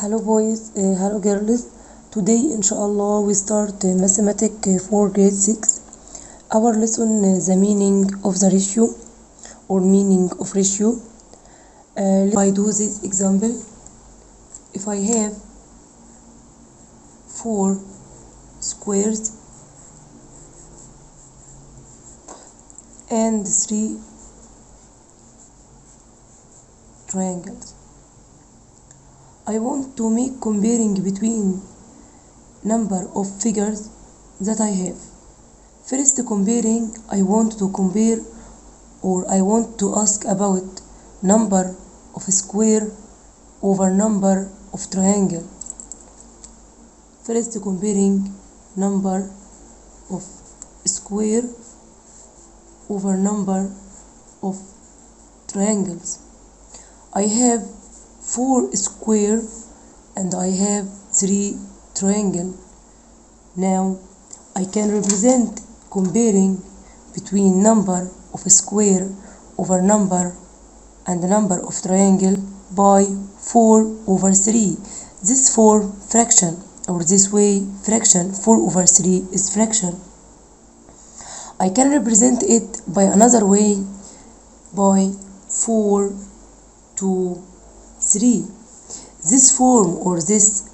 Hello boys, hello girls. Today inshallah we start mathematics for grade 6. Our lesson the meaning of the ratio or meaning of ratio. If I do this example, if I have 4 squares and 3 triangles, I want to make comparing between number of figures that I have. First comparing, I want to compare or I want to ask about number of square over number of triangle. First comparing number of square over number of triangles. I have 4 square and I have 3 triangle. Now I can represent comparing between number of square over number and the number of triangle by 4 over 3. This 4 fraction or this way fraction 4 over 3 is fraction. I can represent it by another way by 4 to 3. This form or this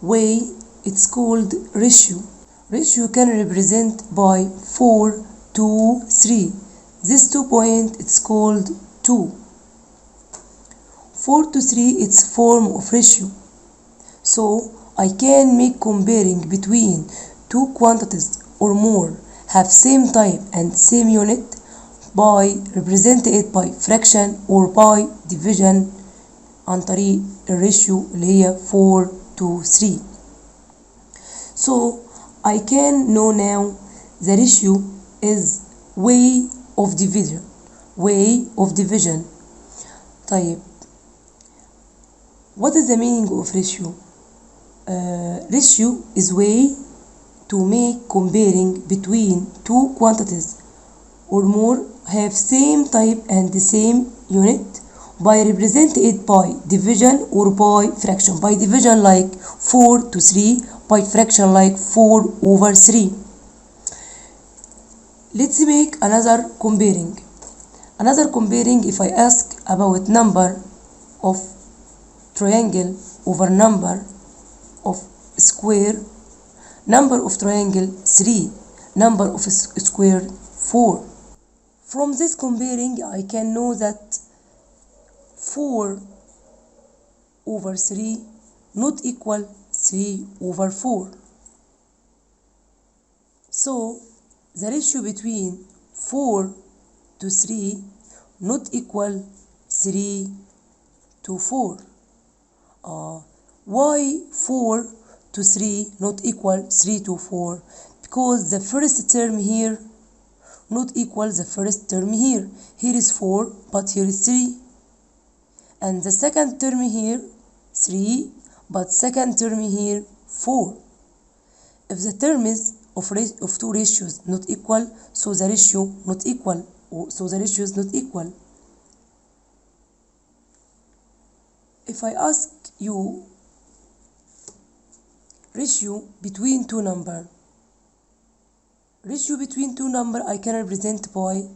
way it's called ratio. Ratio can represent by 4 to 3. This 2 point it's called 2. 4 to 3 it's form of ratio. So I can make comparing between two quantities or more have same type and same unit by represent it by fraction or by division عن طريق الريشيو اللي هي 4 to 3. So I can know now the ratio is way of division. Way of division. طيب what is the meaning of ratio? Ratio is way to make comparing between two quantities or more have same type and the same unit by represent it by division or by fraction. By division like 4 to 3, by fraction like 4 over 3. Let's make another comparing. Another comparing if I ask about number of triangle over number of square, number of triangle 3, number of square 4. From this comparing I can know that 4 over 3 not equal 3 over 4. So the ratio between 4 to 3 not equal 3 to 4. Why 4 to 3 not equal 3 to 4? Because the first term here not equal the first term here. Here is 4 but here is 3. And the second term here 3 but second term here 4. If the terms of two ratios not equal, so the ratio not equal, so the ratio is not equal. If I ask you ratio between two number, ratio between two number I can represent by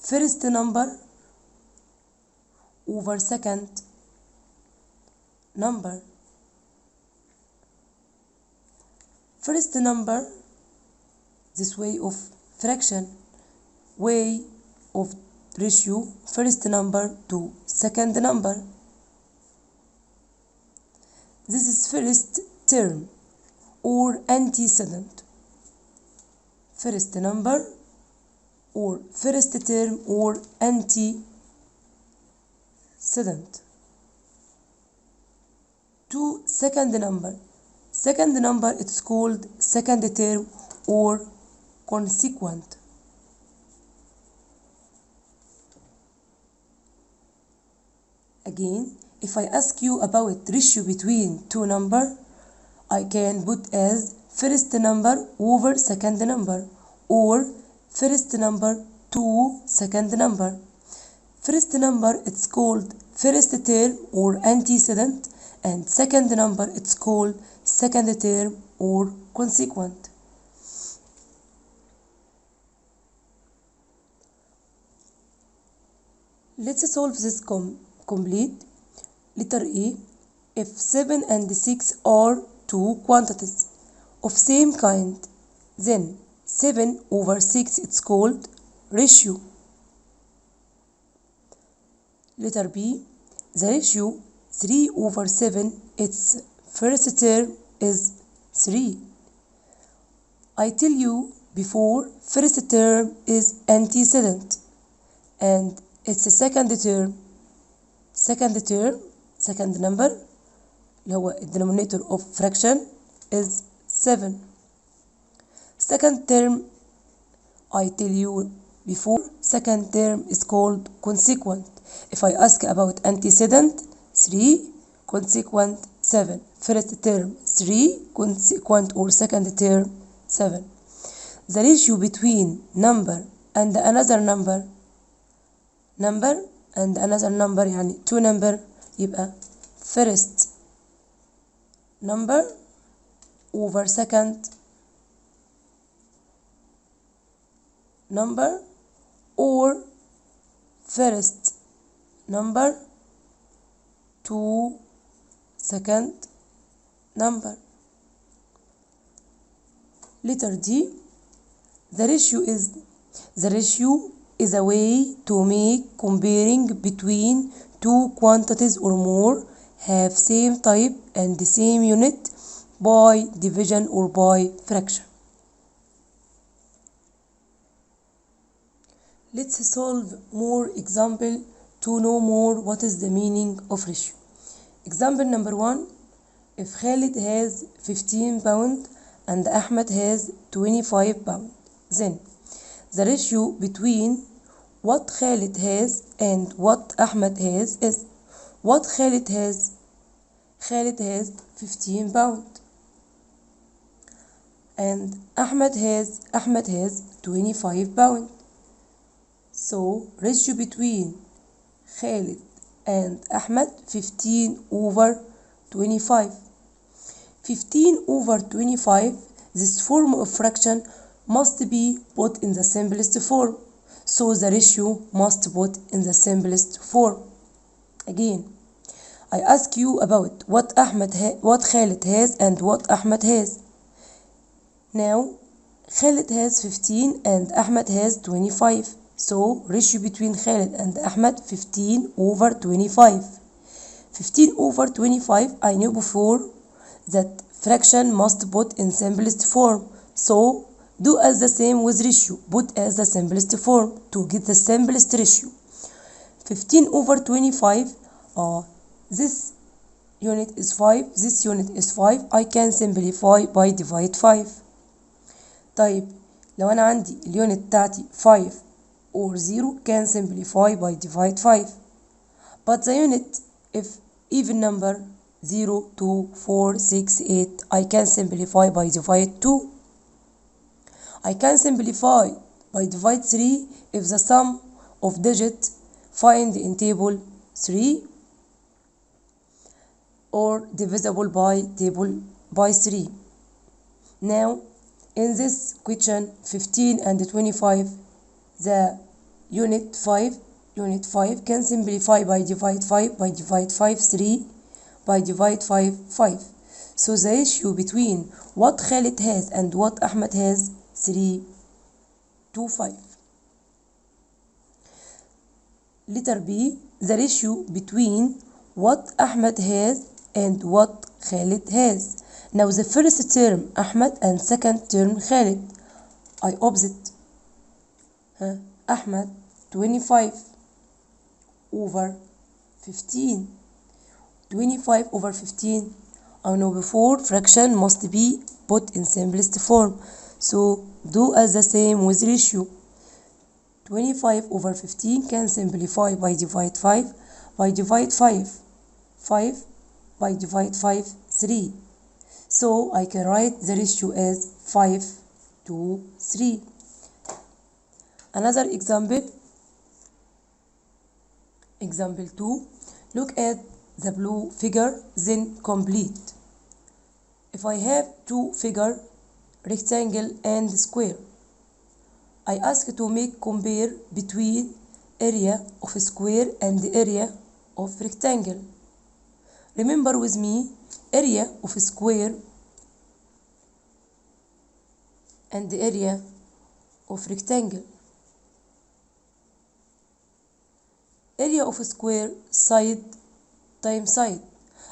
first number over second number. First number, this way of fraction, way of ratio, first number to second number. This is first term or antecedent. First number or first term or antecedent. To second number. Second number it's called second term or consequent. Again, if I ask you about ratio between two number, I can put as first number over second number or first number to second number. First number it's called first term or antecedent and second number, it's called second term or consequent. Let's solve this complete. Letter A. If 7 and 6 are two quantities of same kind, then 7 over 6 it's called ratio. Letter B. The ratio 3 over 7, its first term is 3. I tell you before, first term is antecedent and its second number اللي هو denominator of fraction is 7. Second term, I tell you before, second term is called consequent. If I ask about antecedent, 3, consequent 7. First term 3, consequent or second term 7. The ratio between number and another number and another number يعني two number يبقى first number over second number or first number to second number. Letter D. The ratio is a way to make comparing between two quantities or more have same type and the same unit by division or by fraction. Let's solve more example to know more what is the meaning of ratio. Example number 1. If Khalid has 15 pounds and Ahmed has 25 pounds, then the ratio between what Khalid has and what Ahmed has is what Khalid has 15 pounds and Ahmed has 25 pounds. So ratio between Khalid and Ahmed 15 over 25. 15 over 25, this form of fraction must be put in the simplest form. So the ratio must put in the simplest form. Again, I ask you about what Khalid has and what Ahmed has. Now, Khalid has 15 and Ahmed has 25. So ratio between Khalid and Ahmed 15 over 25. 15 over 25, I knew before that fraction must put in simplest form. So do as the same with ratio, put as the simplest form to get the simplest ratio. 15 over 25, this unit is 5, this unit is 5, I can simplify by divide 5. طيب لو أنا عندي اليونت بتاعتي 5 or 0 can simplify by divide 5. But the unit, if even number 0, 2, 4, 6, 8, I can simplify by divide 2. I can simplify by divide 3 if the sum of digits find in table 3 or divisible by table by 3. Now, in this question 15 and 25, the unit 5 can simplify by divide 5, by divide 5 3, by divide 5 5. So the ratio between what Khalid has and what Ahmed has 3 to 5. Letter B. The ratio between what Ahmed has and what Khalid has. Now the first term Ahmed and second term Khalid. I opposite Ahmed 25 over 15. 25 over 15. I know before fraction must be put in simplest form. So do as the same with ratio. 25 over 15 can simplify by divide 5, by divide 5, 5, by divide 5, 3. So I can write the ratio as 5 to 3. Another example 2. Look at the blue figure, then complete. If I have two figures, rectangle and square, I ask to make compare between area of square and the area of rectangle. Remember with me, area of square and the area of rectangle. Area of square, side times side.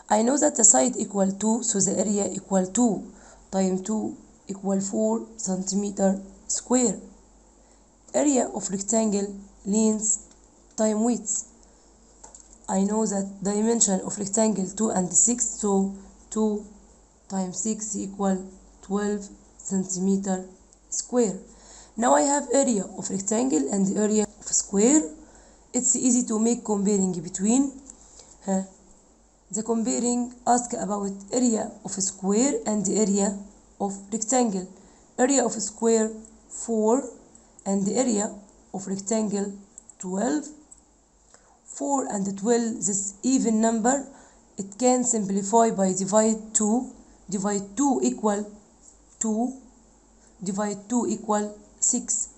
I know that the side equal 2, so the area equal 2 times 2 equal 4 centimeter square. Area of rectangle, length times width. I know that dimension of rectangle 2 and 6, so 2 times 6 equal 12 centimeter square. Now I have area of rectangle and the area of square. It's easy to make comparing between. The comparing ask about area of square and the area of rectangle. Area of square 4 and the area of rectangle 12. 4 and 12, this even number, it can simplify by divide 2. Divide 2 equal 2. Divide 2 equal 6.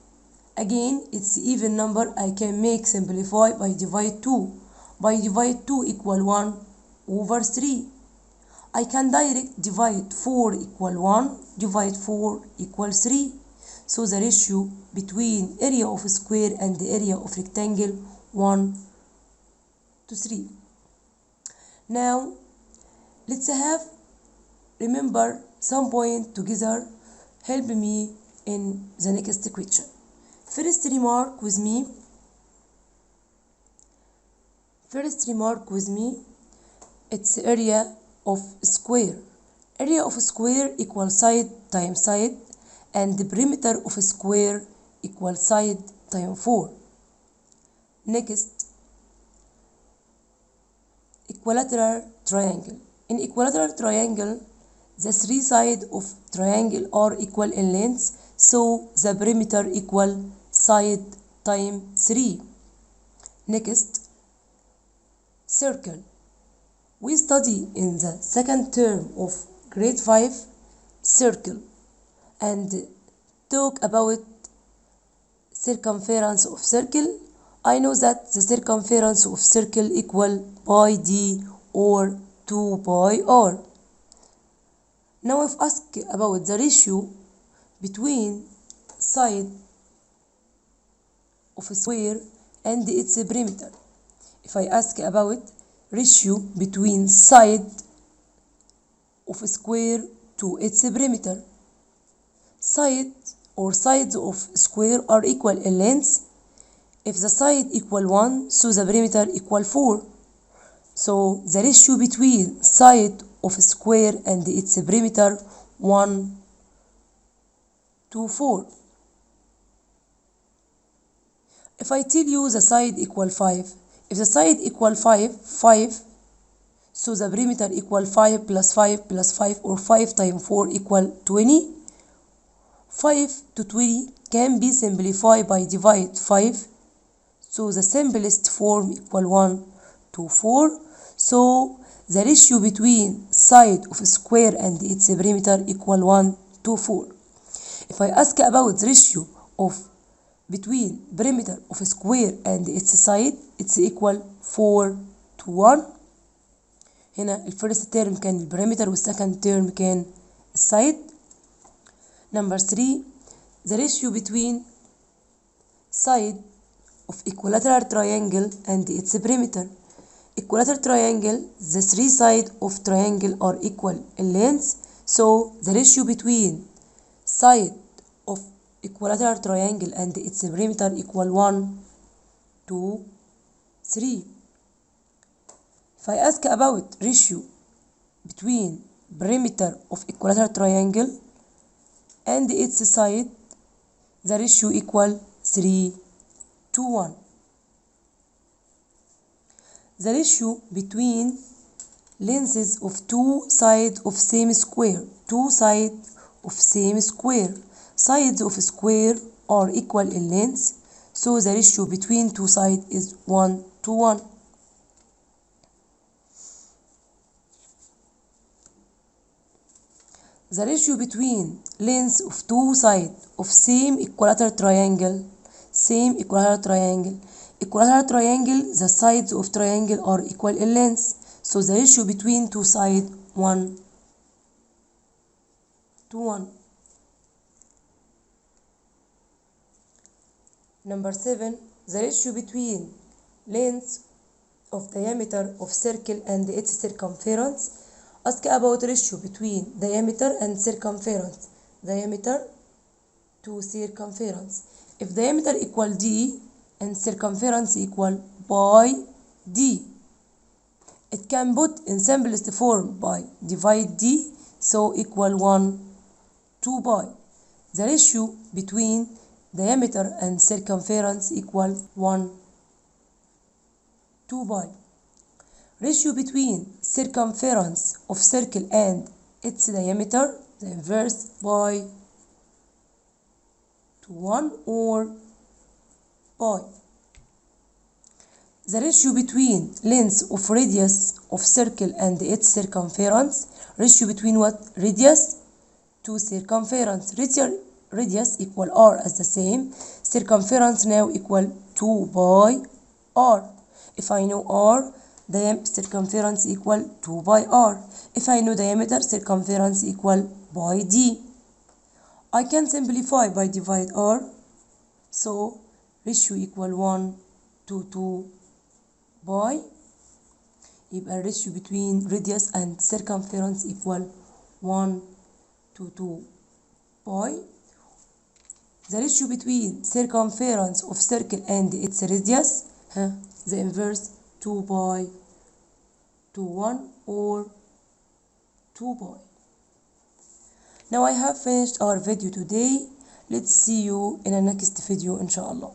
Again, it's even number, I can make simplify by divide 2. By divide 2 equal 1 over 3. I can direct divide 4 equal 1, divide 4 equal 3. So the ratio between area of square and the area of rectangle 1 to 3. Now let's remember some point together. Help me in the next question. First remark with me. It's area of square. Area of square equal side times side, and the perimeter of square equal side times 4. Next, equilateral triangle. In equilateral triangle, the three sides of triangle are equal in length, so the perimeter equal side times 3. Next, circle. We study in the second term of grade 5 circle and talk about circumference of circle. I know that the circumference of circle equal pi d or 2 pi r. Now if asked about the ratio between side of a square and its perimeter. If I ask about ratio between side of a square to its perimeter. Side or sides of square are equal in length. If the side equal 1, so the perimeter equal 4. So the ratio between side of square and its perimeter 1 to 4. If I tell you the side equal 5, if the side equal 5, so the perimeter equal 5 plus 5 plus 5, or 5 times 4 equal 20. 5 to 20 can be simplified by divide 5. So the simplest form equal 1 to 4. So the ratio between side of square and its perimeter equal 1 to 4. If I ask about the ratio of between perimeter of square and its side, it's equal 4 to 1. هنا الفيرست term كان البريمتر والسكند term كان السايد. Number 3, the ratio between side of equilateral triangle and its perimeter. Equilateral triangle, the three sides of triangle are equal in length, so the ratio between side of equilateral triangle and its perimeter equal 1 to 3. If I ask about ratio between perimeter of equilateral triangle and its side, the ratio equal 3 to 1. The ratio between lengths of two sides of same square. Two sides of same square. Sides of square are equal in length, so the ratio between two sides is 1 to 1. The ratio between lengths of two sides of same equilateral triangle. Equilateral triangle, the sides of triangle are equal in length. So the ratio between two sides 1:1. Number 7. The ratio between lengths of diameter of circle and its circumference. Ask about ratio between diameter and circumference. Diameter to circumference. If diameter equal d and circumference equal pi d, it can put in simplest form by divide d, so equal 1:2 pi. The ratio between diameter and circumference equal 1:2 pi. Ratio between circumference of circle and its diameter, the inverse, pi to 1 or pi. The ratio between length of radius of circle and its circumference. Ratio between what? Radius to circumference. Radius equal r as the same. Circumference now equal 2 pi r. If I know r, circumference equal 2 pi r. If I know diameter, circumference equal pi d. I can simplify by divide r. So ratio equal 1:2 pi. يبقى ratio between radius and circumference equal 1:2 pi. The ratio between circumference of circle and its radius, the inverse, 2 pi to 1 or 2 pi. Now I have finished our video today. Let's see you in the next video, inshallah.